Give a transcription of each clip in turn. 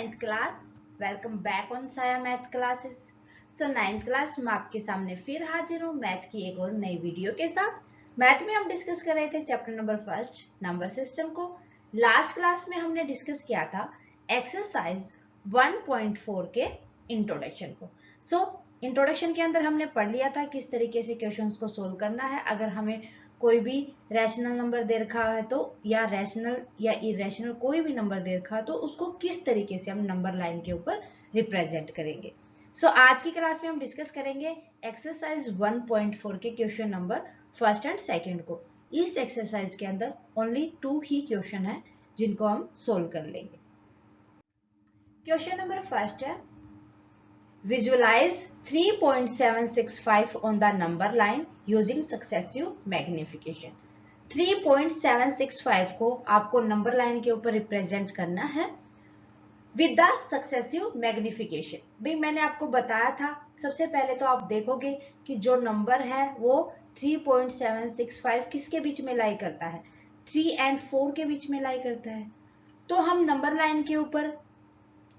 9th class, welcome back on साया math classes. सो 9th class में आपके सामने फिर हाजिर हूँ मैथ की एक और नई वीडियो के साथ। मैथ में हम डिस्कस कर रहे थे chapter number first number system को। लास्ट क्लास में हमने डिस्कस किया था एक्सरसाइज 1.4 के इंट्रोडक्शन को। सो इंट्रोडक्शन के अंदर हमने पढ़ लिया था किस तरीके से क्वेश्चंस को सोल्व करना है। अगर हमें कोई भी रैशनल नंबर दे रखा है तो या रैशनल या इरेशनल कोई भी नंबर दे रखा है तो उसको किस तरीके से हम नंबर लाइन के ऊपर रिप्रेजेंट करेंगे। सो आज की क्लास में हम डिस्कस करेंगे एक्सरसाइज 1.4 के question number first and second को। इस एक्सरसाइज के अंदर ओनली 2 ही क्वेश्चन है जिनको हम सोल्व कर लेंगे। क्वेश्चन नंबर फर्स्ट है Visualize 3.765 on the number line using successive magnification। 3.765 को आपको नंबर लाइन के ऊपर रिप्रेजेंट करना है विद द सक्सेसिव मैग्निफिकेशन। भाई मैंने आपको बताया था सबसे पहले तो आप देखोगे कि जो नंबर है वो 3.765 किसके बीच में लाई करता है, 3 and 4 के बीच में लाई करता है। तो हम नंबर लाइन के ऊपर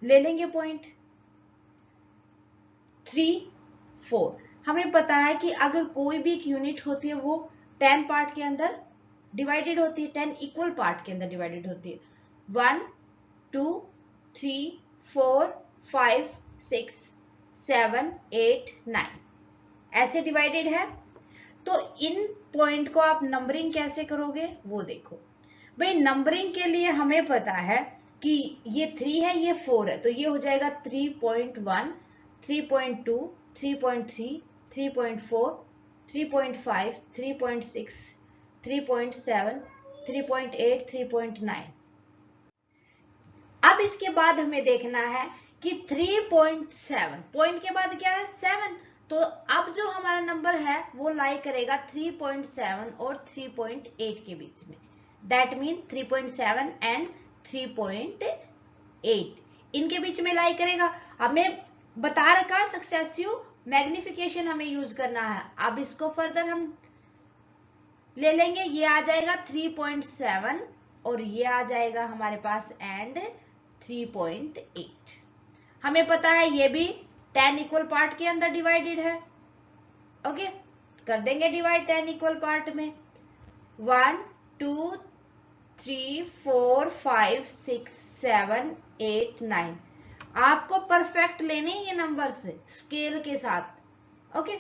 ले लेंगे पॉइंट 3, 4। हमें पता है कि अगर कोई भी एक यूनिट होती है वो 10 पार्ट के अंदर डिवाइडेड होती है, 10 इक्वल पार्ट के अंदर डिवाइडेड होती है। 1, 2, 3, 4, 5, 6, 7, 8, 9 ऐसे डिवाइडेड है। तो इन पॉइंट को आप नंबरिंग कैसे करोगे वो देखो। भाई नंबरिंग के लिए हमें पता है कि ये 3 है ये 4 है, तो ये हो जाएगा 3.1, 3.2, 3.3, 3.4, 3.5, 3.6, 3.7, 3.8, 3.9। अब इसके बाद हमें देखना है कि 3.7 पॉइंट के बाद क्या है 7, तो अब जो हमारा नंबर है वो लाई करेगा 3.7 और 3.8 के बीच में। दैट मीन 3.7 एंड 3.8 इनके बीच में लाई करेगा। हमें बता रखा सक्सेसिव मैग्निफिकेशन हमें यूज करना है। अब इसको फर्दर हम ले लेंगे, ये आ जाएगा 3.7 और ये आ जाएगा हमारे पास एंड 3.8। हमें पता है ये भी 10 इक्वल पार्ट के अंदर डिवाइडेड है। ओके, कर देंगे डिवाइड 10 इक्वल पार्ट में। 1, 2, 3, 4, 5, 6, 7, 8, 9। आपको परफेक्ट लेने ये नंबर्स स्केल के साथ। ओके,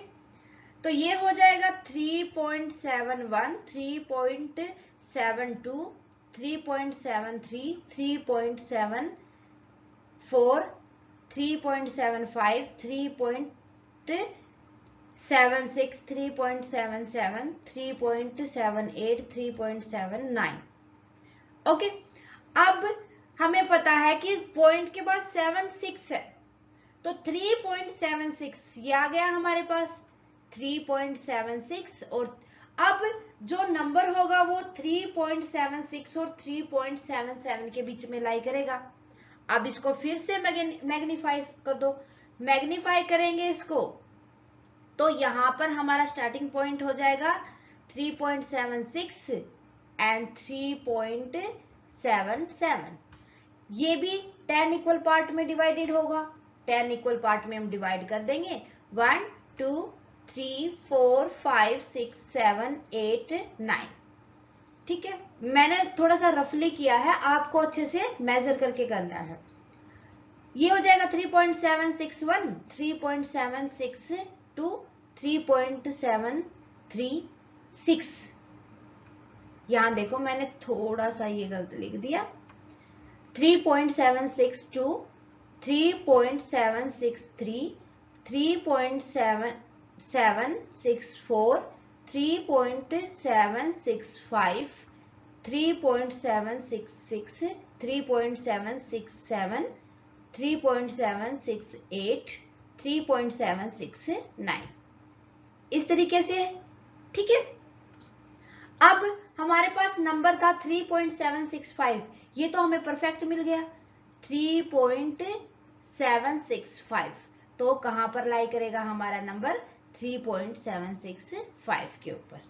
तो ये हो जाएगा 3.71, 3.72, 3.73, 3.74, 3.75, 3.76, 3.77, 3.78, 3.79। ओके, अब हमें पता है कि पॉइंट के बाद 7, 6 है, तो 3.76 ये आ गया हमारे पास 3.76। और अब जो नंबर होगा वो 3.76 और 3.77 के बीच में लाई करेगा। अब इसको फिर से मैग्नीफाई कर दो। मैग्नीफाई करेंगे इसको तो यहां पर हमारा स्टार्टिंग पॉइंट हो जाएगा 3.76 एंड 3.77। ये भी 10 इक्वल पार्ट में डिवाइडेड होगा। 10 इक्वल पार्ट में हम डिवाइड कर देंगे 1, 2, 3, 4, 5, 6, 7, 8, 9। ठीक है, मैंने थोड़ा सा रफली किया है, आपको अच्छे से मेजर करके करना है। ये हो जाएगा 3.761, 3.762, 3.736। यहां देखो मैंने थोड़ा सा ये गलत लिख दिया। 3.762, 3.763, 3.764, 3.765, 3.766, 3.767, 3.768, 3.769 इस तरीके से। ठीक है, अब हमारे पास नंबर था 3.765, ये तो हमें परफेक्ट मिल गया 3.765। तो कहां पर लाई करेगा हमारा नंबर 3.765 के ऊपर।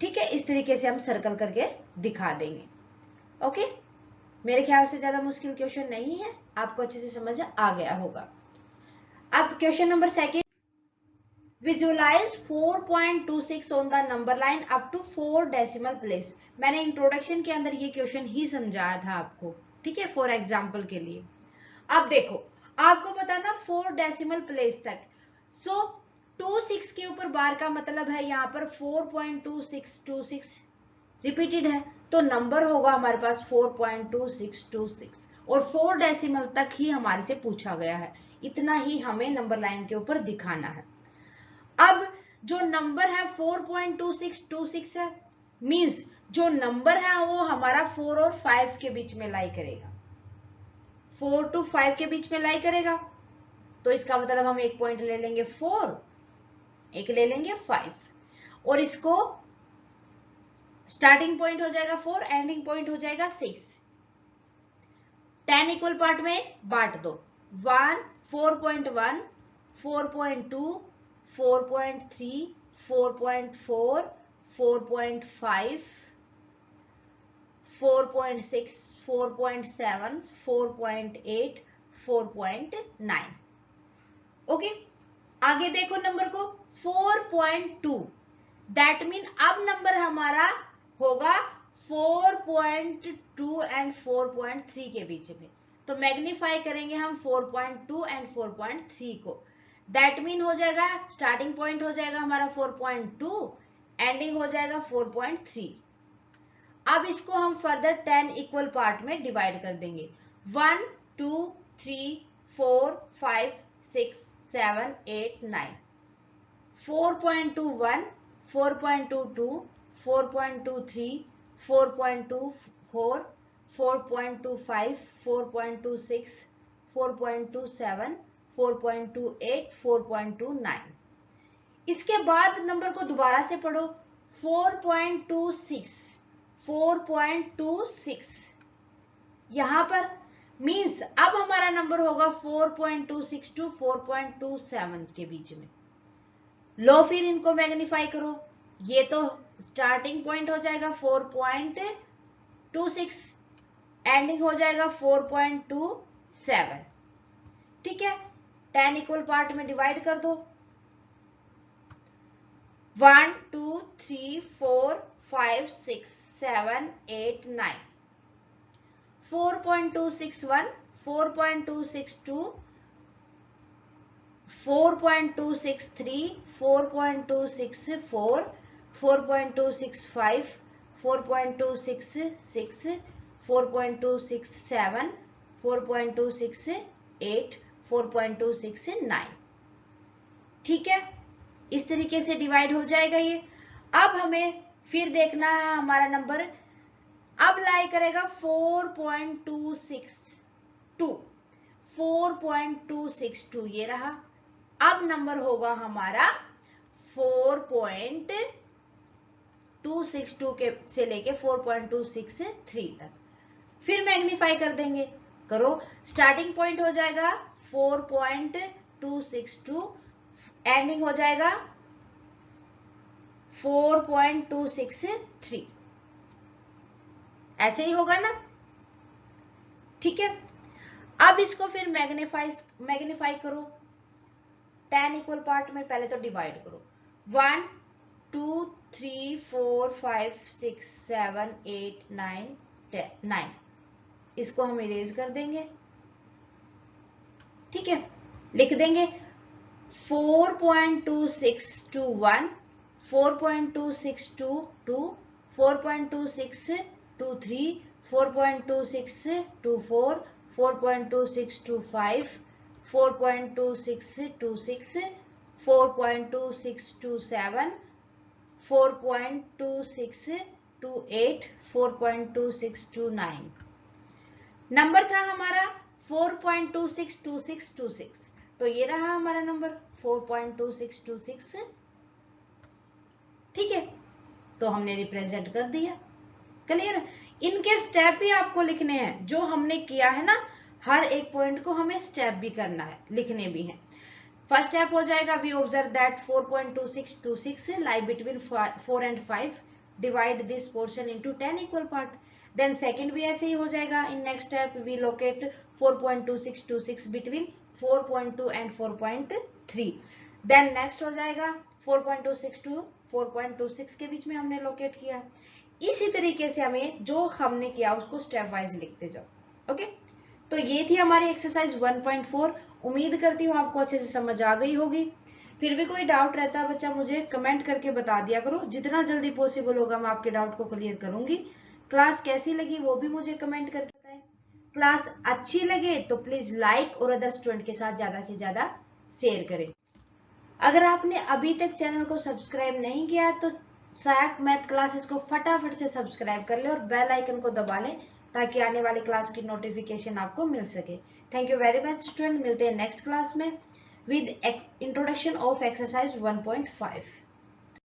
ठीक है, इस तरीके से हम सर्कल करके दिखा देंगे। ओके, मेरे ख्याल से ज्यादा मुश्किल क्वेश्चन नहीं है, आपको अच्छे से समझ आ गया होगा। अब question number second, visualise 4.26 on the number line up to 4 decimal place. मैंने इंट्रोडक्शन के अंदर ये क्वेश्चन ही समझाया था आपको, ठीक है, फॉर एग्जाम्पल के लिए। अब देखो, आपको पता ना 4 डेसिमल प्लेस तक, सो 26 के ऊपर बार का मतलब है यहाँ पर 4.2626 रिपीटेड है, तो नंबर होगा हमारे पास 4.2626 और 4 डेसिमल तक ही हमारे से पूछा गया है, इतना ही हमें नंबर लाइन के ऊपर दिखाना है। अब जो नंबर है 4.2626 है, मींस जो नंबर है वो हमारा 4 और 5 के बीच में लाई करेगा, 4 to 5 के बीच में लाई करेगा, तो इसका मतलब हम एक पॉइंट ले लेंगे 4, एक ले लेंगे 5, और इसको स्टार्टिंग पॉइंट हो जाएगा 4, एंडिंग पॉइंट हो जाएगा 6। 10 इक्वल पार्ट में बांट दो, 1 4.1 4.2 4.3 4.4 4.5 4.6 4.7 4.8 4.9। ओके, आगे देखो नंबर को 4.2, दैट मीन अब नंबर हमारा होगा 4.2 एंड 4.3 के बीच में, तो मैग्नीफाई करेंगे हम 4.2 एंड 4.3 को, दैट मीन हो जाएगा स्टार्टिंग पॉइंट हो जाएगा हमारा 4.2, एंडिंग हो जाएगा 4.3। अब इसको हम फर्दर 10 इक्वल पार्ट में डिवाइड कर देंगे, 1 2 3 4 5 6 7 8 9, 4.21 4.22 4.23 4.24 4.25 4.26 4.27 4.28 4.29। इसके बाद नंबर को दोबारा से पढ़ो, 4.26 4.26 यहां पर मींस अब हमारा नंबर होगा 4.26 टू 4.27 के बीच में। लो फिर इनको मैग्नीफाई करो, ये तो स्टार्टिंग पॉइंट हो जाएगा 4.26, एंडिंग हो जाएगा 4.27, ठीक है। 10 इक्वल पार्ट में डिवाइड कर दो, 1 2 3 4 5 6 7 8 9, 4.261 4.262 4.263 4.264 4.265 4.266 4.267 4.268 4.269, ठीक है। इस तरीके से डिवाइड हो जाएगा ये। अब हमें फिर देखना है हमारा नंबर अब लाई करेगा 4.262 4.262 ये रहा। अब नंबर होगा हमारा 4.262 के से लेके 4.263 तक, फिर मैग्नीफाई कर देंगे, करो, स्टार्टिंग पॉइंट हो जाएगा 4.262, एंडिंग हो जाएगा 4.263, ऐसे ही होगा ना, ठीक है। अब इसको फिर मैग्नीफाई करो, 10 इक्वल पार्ट में पहले तो डिवाइड करो, 1 2 3 4 5 6 7 8 9 9, इसको हम इरेज कर देंगे, ठीक है। लिख देंगे 4.2621 4.2622 4.2623 4.2624 4.2625 4.2626 4.2627 4.2628 4.2629। नंबर था हमारा 4.262626, तो ये रहा हमारा नंबर 4.2626, ठीक है। तो हमने रिप्रेजेंट कर दिया, क्लियर। इनके स्टेप भी आपको लिखने हैं, जो हमने किया है ना, हर एक पॉइंट को हमें स्टेप भी करना है, लिखने भी है। फर्स्ट स्टेप हो जाएगा, we observe that 4.2626 lie between 4 and 5, divide this portion into 10 equal part, then second भी ऐसे ही हो जाएगा। In next step we locate 4.2626 between 4.2 and 4.3। Then next हो जाएगा 4.26 टू 4.26 के बीच में हमने लोकेट किया। इसी तरीके से हमें जो हमने किया उसको स्टेप वाइज लिखते जाओ। ओके, तो ये थी हमारी एक्सरसाइज 1.4। उम्मीद करती हूँ आपको अच्छे से समझ आ गई होगी। फिर भी कोई डाउट रहता है बच्चा मुझे कमेंट करके बता दिया करो, जितना जल्दी पॉसिबल होगा मैं आपके डाउट को क्लियर करूंगी। क्लास कैसी लगी वो भी मुझे कमेंट करके बताएं। क्लास अच्छी लगे तो प्लीज लाइक और अदर स्टूडेंट के साथ ज्यादा से ज्यादा शेयर करें। अगर आपने अभी तक चैनल को सब्सक्राइब नहीं किया तो सहायक मैथ क्लासेस को फटाफट से सब्सक्राइब कर ले और बेल आइकन को दबा ले ताकि आने वाली क्लास की नोटिफिकेशन आपको मिल सके। Thank you very much student, मिलते हैं नेक्स्ट क्लास में विद इंट्रोडक्शन ऑफ एक्सरसाइज 1.5।